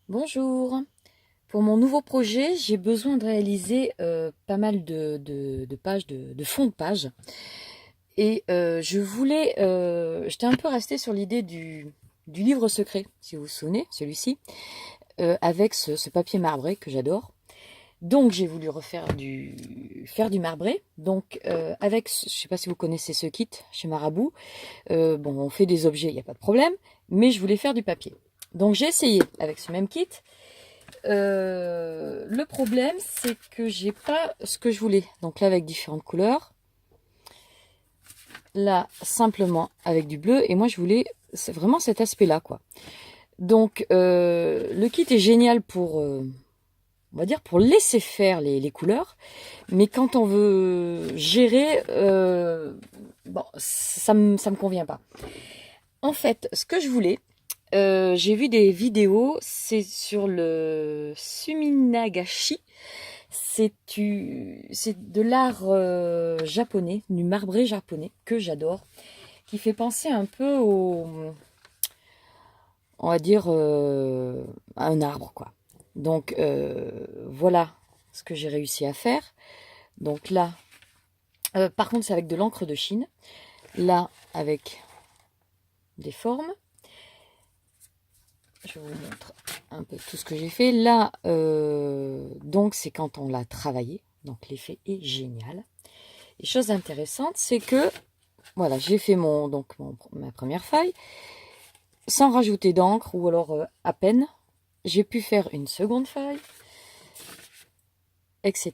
Bonjour. Pour mon nouveau projet, j'ai besoin de réaliser pas mal de pages, de fonds de pages. Et j'étais un peu restée sur l'idée du livre secret, si vous vous souvenez, celui-ci, avec ce papier marbré que j'adore. Donc j'ai voulu faire du marbré. Donc je sais pas si vous connaissez ce kit chez Marabout. Bon, on fait des objets, il n'y a pas de problème, mais je voulais faire du papier. Donc j'ai essayé avec ce même kit. Le problème, c'est que j'ai pas ce que je voulais. Donc là, avec différentes couleurs. Là, simplement avec du bleu. Et moi, je voulais vraiment cet aspect-là, quoi. Donc, le kit est génial pour, on va dire, pour laisser faire les couleurs. Mais quand on veut gérer, bon, ça me convient pas. En fait, ce que je voulais, j'ai vu des vidéos, c'est sur le Suminagashi. C'est de l'art japonais, du marbré japonais, que j'adore, qui fait penser un peu on va dire, à un arbre, quoi. Donc, voilà ce que j'ai réussi à faire. Donc là, par contre, c'est avec de l'encre de Chine. Là, avec des formes. Je vous montre un peu tout ce que j'ai fait. Là, donc c'est quand on l'a travaillé. Donc l'effet est génial. Et chose intéressante, c'est que, voilà, j'ai fait ma première feuille, sans rajouter d'encre, ou alors à peine. J'ai pu faire une seconde feuille, etc.,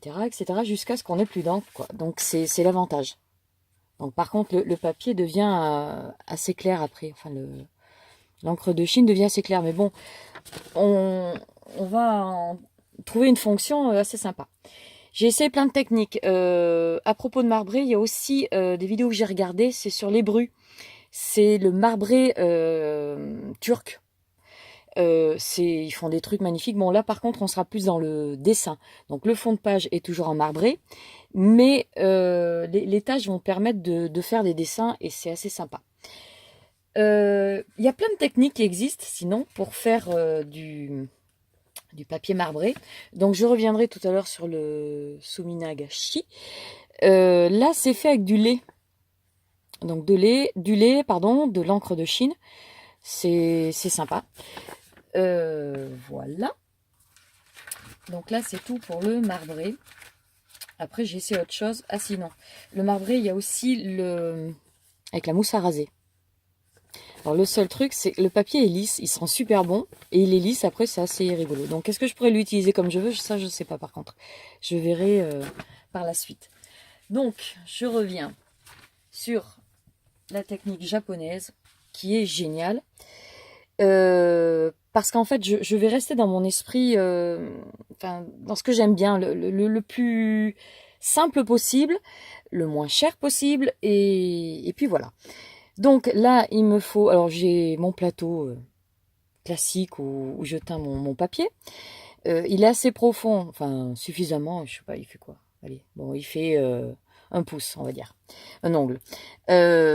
jusqu'à ce qu'on ait plus d'encre, quoi. Donc c'est l'avantage. Donc par contre, le papier devient assez clair après. Enfin, l'encre de Chine devient assez claire. Mais bon, on va trouver une fonction assez sympa. J'ai essayé plein de techniques. À propos de marbré, il y a aussi des vidéos que j'ai regardées, c'est sur les brus. C'est le marbré turc. Ils font des trucs magnifiques. Bon, là, par contre, on sera plus dans le dessin. Donc, le fond de page est toujours en marbré. Mais les tâches vont permettre de faire des dessins et c'est assez sympa. Il y a plein de techniques qui existent, sinon, pour faire du papier marbré. Donc je reviendrai tout à l'heure sur le Suminagashi. Là, c'est fait avec du lait. Donc de l'encre de Chine. C'est sympa. Voilà. Donc là, c'est tout pour le marbré. Après, j'ai essayé autre chose. Ah sinon, le marbré, il y a aussi avec la mousse à raser. Alors le seul truc, c'est que le papier est lisse, il sent super bon, et il est lisse, après c'est assez rigolo. Donc est-ce que je pourrais l'utiliser comme je veux? Ça je ne sais pas par contre. Je verrai par la suite. Donc je reviens sur la technique japonaise, qui est géniale. Parce qu'en fait je vais rester dans mon esprit, enfin dans ce que j'aime bien, le plus simple possible, le moins cher possible, et puis voilà. Donc là, il me faut... Alors j'ai mon plateau classique où je teins mon papier. Il est assez profond, enfin suffisamment, je sais pas, il fait quoi? Allez, bon, il fait un pouce, on va dire. Un ongle.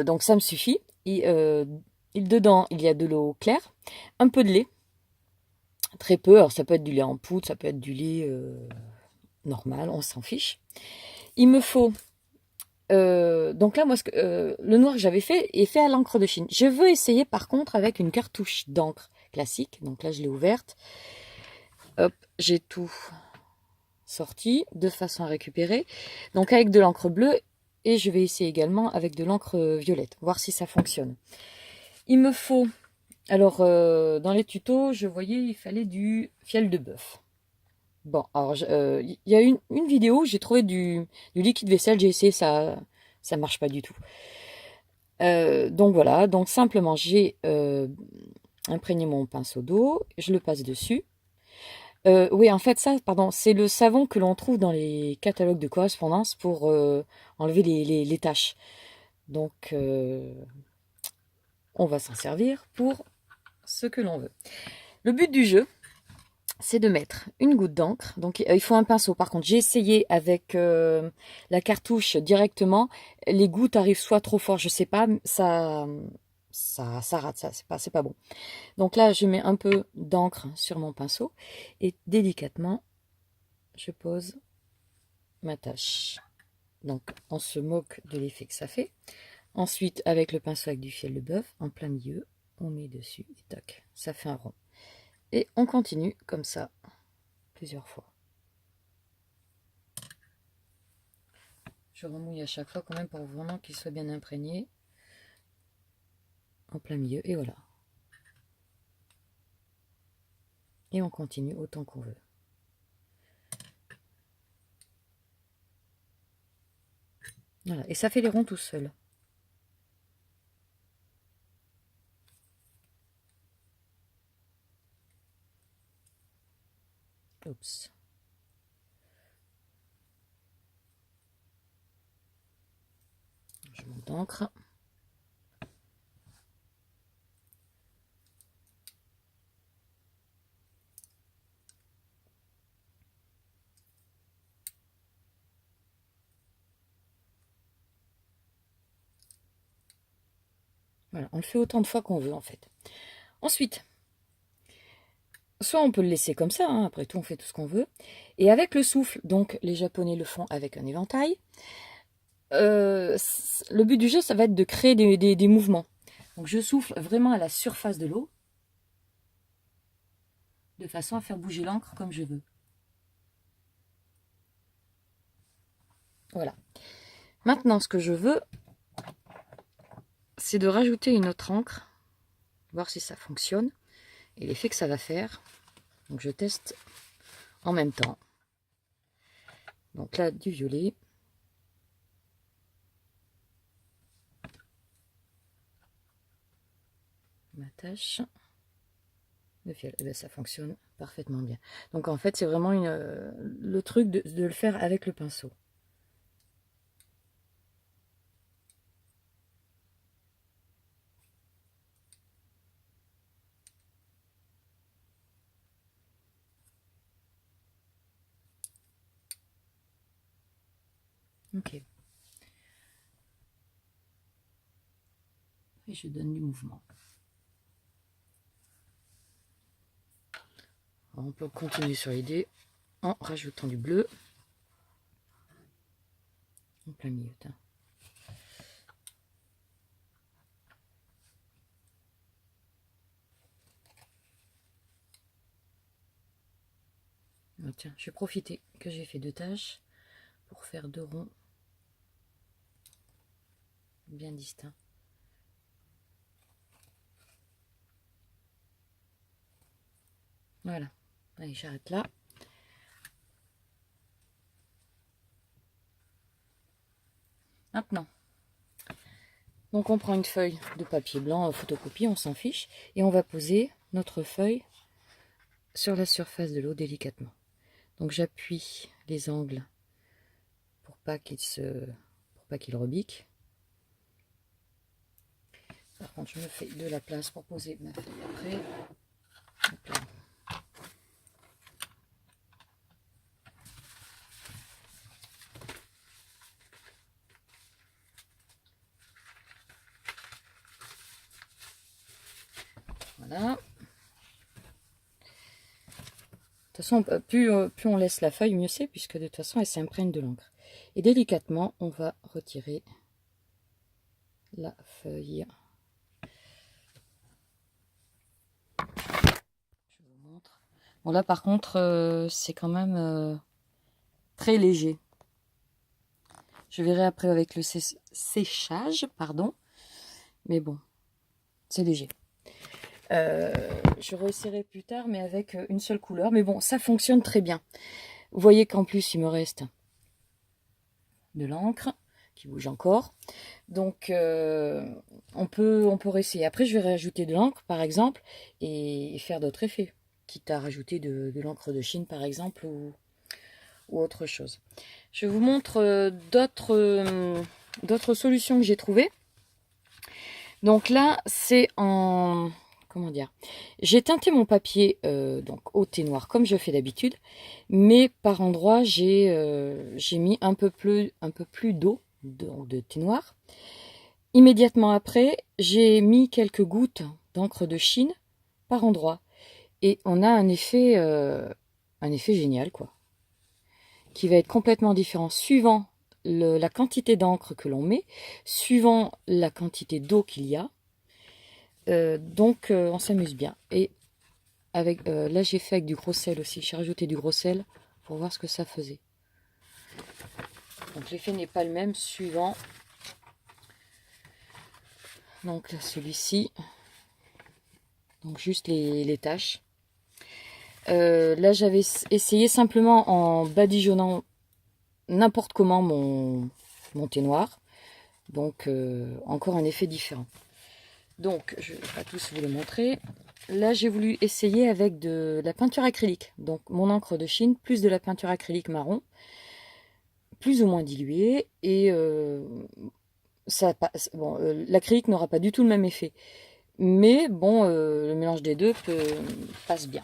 Donc ça me suffit. Dedans, il y a de l'eau claire, un peu de lait, très peu. Alors ça peut être du lait en poudre, ça peut être du lait normal, on s'en fiche. Il me faut... donc là, moi, le noir que j'avais fait est fait à l'encre de Chine. Je veux essayer par contre avec une cartouche d'encre classique. Donc là, je l'ai ouverte. Hop, j'ai tout sorti de façon à récupérer. Donc avec de l'encre bleue et je vais essayer également avec de l'encre violette, voir si ça fonctionne. Il me faut, alors dans les tutos, je voyais il fallait du fiel de bœuf. Bon, alors il y a une vidéo où j'ai trouvé du liquide vaisselle, j'ai essayé, ça marche pas du tout. Donc voilà, donc simplement j'ai imprégné mon pinceau d'eau, je le passe dessus. Oui, en fait, ça, pardon, c'est le savon que l'on trouve dans les catalogues de correspondance pour enlever les taches. Donc, on va s'en servir pour ce que l'on veut. Le but du jeu, c'est de mettre une goutte d'encre. Donc, il faut un pinceau. Par contre, j'ai essayé avec la cartouche directement. Les gouttes arrivent soit trop fort, je sais pas, ça ça rate, ça, c'est pas bon. Donc là, je mets un peu d'encre sur mon pinceau et délicatement, je pose ma tâche. Donc, on se moque de l'effet que ça fait. Ensuite, avec le pinceau avec du fiel de bœuf, en plein milieu, on met dessus et tac, ça fait un rond. Et on continue comme ça, plusieurs fois. Je remouille à chaque fois quand même pour vraiment qu'il soit bien imprégné. En plein milieu, et voilà. Et on continue autant qu'on veut. Voilà, et ça fait les ronds tout seul. Oups. Je monte d'encre. Voilà, on le fait autant de fois qu'on veut en fait. Ensuite, soit on peut le laisser comme ça, hein, après tout on fait tout ce qu'on veut. Et avec le souffle, donc les Japonais le font avec un éventail, le but du jeu, ça va être de créer des mouvements. Donc je souffle vraiment à la surface de l'eau, de façon à faire bouger l'encre comme je veux. Voilà. Maintenant, ce que je veux, c'est de rajouter une autre encre, voir si ça fonctionne, et l'effet que ça va faire. Donc je teste en même temps. Donc là, du violet. Ma tâche. Le fiel, et bien, ça fonctionne parfaitement bien. Donc en fait, c'est vraiment le truc de le faire avec le pinceau. Ok. Et je donne du mouvement. Alors, on peut continuer sur l'idée en rajoutant du bleu. En plein milieu. Ah, tiens, je vais profiter que j'ai fait 2 tâches pour faire 2 ronds bien distincts. Voilà. Allez, j'arrête là. Maintenant, donc on prend une feuille de papier blanc photocopie, on s'en fiche, et on va poser notre feuille sur la surface de l'eau délicatement. Donc j'appuie les angles pour pas qu'il rebique. Par contre, je me fais de la place pour poser ma feuille après. Hop là. Voilà. De toute façon, plus on laisse la feuille, mieux c'est, puisque de toute façon, elle s'imprègne de l'encre. Et délicatement, on va retirer la feuille. Je vous montre. Bon, là, par contre, c'est quand même très léger. Je verrai après avec le séchage, pardon. Mais bon, c'est léger. Je réessayerai plus tard, mais avec une seule couleur. Mais bon, ça fonctionne très bien. Vous voyez qu'en plus, il me reste de l'encre qui bouge encore. Donc, on peut réessayer. Après, je vais rajouter de l'encre, par exemple, et faire d'autres effets. Quitte à rajouter de l'encre de Chine, par exemple, ou autre chose. Je vous montre d'autres solutions que j'ai trouvées. Donc là, c'est en... Comment dire? J'ai teinté mon papier donc au thé noir comme je fais d'habitude, mais par endroits j'ai mis un peu plus d'eau de thé noir Immédiatement après, j'ai mis quelques gouttes d'encre de Chine par endroit. Et on a un effet génial, quoi, qui va être complètement différent suivant la quantité d'encre que l'on met, suivant la quantité d'eau qu'il y a. Donc on s'amuse bien. Et avec là j'ai fait avec du gros sel aussi, j'ai rajouté du gros sel pour voir ce que ça faisait. Donc l'effet n'est pas le même suivant. Donc celui-ci, donc juste les taches. Là j'avais essayé simplement en badigeonnant n'importe comment mon thé noir. Donc encore un effet différent. Donc je ne vais pas tous vous le montrer. Là j'ai voulu essayer avec de la peinture acrylique. Donc mon encre de Chine plus de la peinture acrylique marron, plus ou moins diluée. Et bon, l'acrylique n'aura pas du tout le même effet. Mais bon, le mélange des deux passe bien.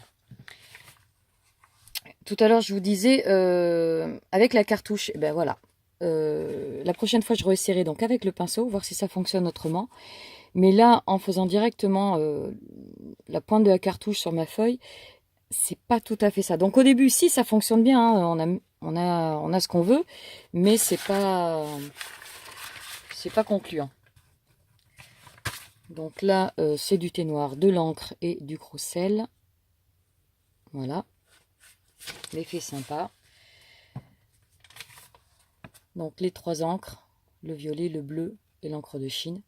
Tout à l'heure, je vous disais, avec la cartouche, ben voilà. La prochaine fois, je réessayerai donc avec le pinceau, voir si ça fonctionne autrement. Mais là, en faisant directement la pointe de la cartouche sur ma feuille, c'est pas tout à fait ça. Donc au début, si ça fonctionne bien, hein, on a ce qu'on veut, mais c'est pas concluant. Donc là, c'est du thé noir, de l'encre et du gros sel. Voilà. L'effet sympa. Donc les trois encres, le violet, le bleu et l'encre de Chine.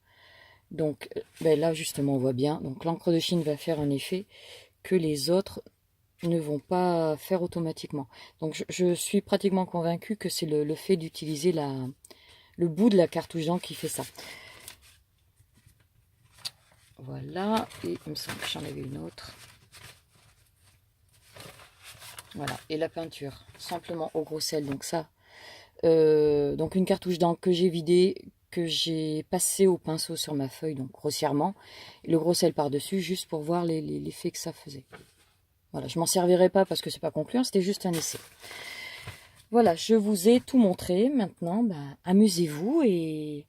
Donc ben là justement on voit bien. Donc l'encre de Chine va faire un effet que les autres ne vont pas faire automatiquement. Donc je suis pratiquement convaincue que c'est le fait d'utiliser le bout de la cartouche d'encre qui fait ça. Voilà, et il me semble que j'en avais une autre. Voilà, et la peinture, simplement au gros sel, donc ça. Donc une cartouche d'encre que j'ai vidée, que j'ai passé au pinceau sur ma feuille, donc grossièrement, et le gros sel par-dessus, juste pour voir l'effet que ça faisait. Voilà, je m'en servirai pas parce que c'est pas concluant, c'était juste un essai. Voilà, je vous ai tout montré. Maintenant, amusez-vous et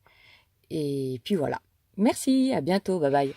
puis voilà. Merci, à bientôt, bye bye.